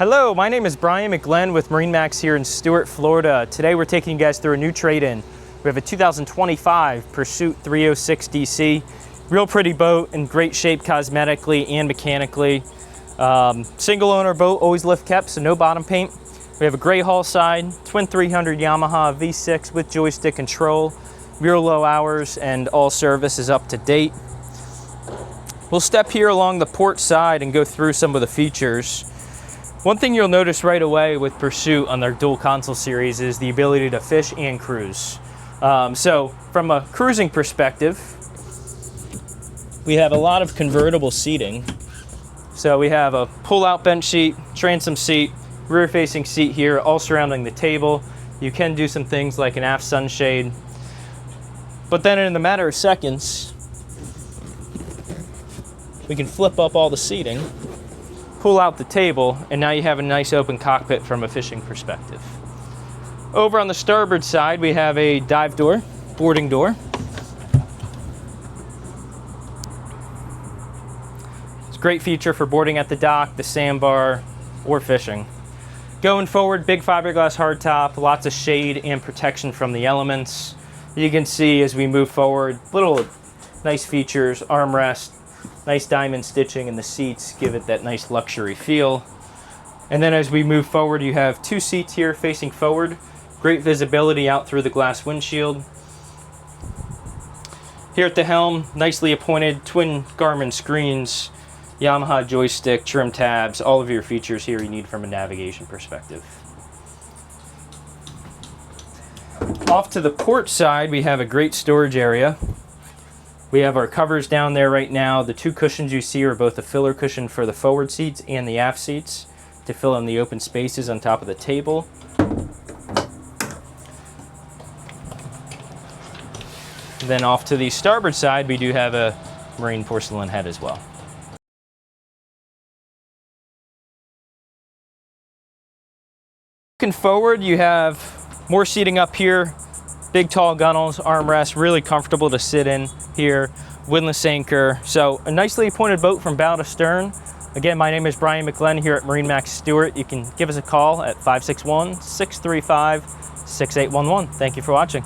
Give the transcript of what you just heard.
Hello, my name is Brian McGlenn with MarineMax here in Stuart, Florida. Today we're taking you guys through a new trade-in. We have a 2025 Pursuit 306 DC. Real pretty boat, in great shape cosmetically and mechanically. Single owner boat, always lift kept, so no bottom paint. We have a gray hull side, twin 300 Yamaha V6 with joystick control, real low hours, and all service is up to date. We'll step here along the port side and go through some of the features. One thing you'll notice right away with Pursuit on their dual console series is the ability to fish and cruise. So from a cruising perspective, we have a lot of convertible seating. So we have a pull-out bench seat, transom seat, rear-facing seat here, all surrounding the table. You can do some things like an aft sunshade. But then in a matter of seconds, we can flip up all the seating, pull out the table, and now you have a nice open cockpit from a fishing perspective. Over on the starboard side, we have a dive door, boarding door. It's a great feature for boarding at the dock, the sandbar, or fishing. Going forward, big fiberglass hardtop, lots of shade and protection from the elements. You can see as we move forward, little nice features, armrest, nice diamond stitching in the seats, give it that nice luxury feel. And then as we move forward, you have two seats here facing forward. Great visibility out through the glass windshield. Here at the helm, nicely appointed twin Garmin screens, Yamaha joystick, trim tabs, all of your features here you need from a navigation perspective. Off to the port side, we have a great storage area. We have our covers down there right now. The two cushions you see are both a filler cushion for the forward seats and the aft seats to fill in the open spaces on top of the table. And then off to the starboard side, we do have a marine porcelain head as well. Looking forward, you have more seating up here. Big tall gunnels, armrests, really comfortable to sit in here, windlass anchor. So a nicely appointed boat from bow to stern. Again, my name is Brian McGlenn here at MarineMax Stuart. You can give us a call at 561-635-6811. Thank you for watching.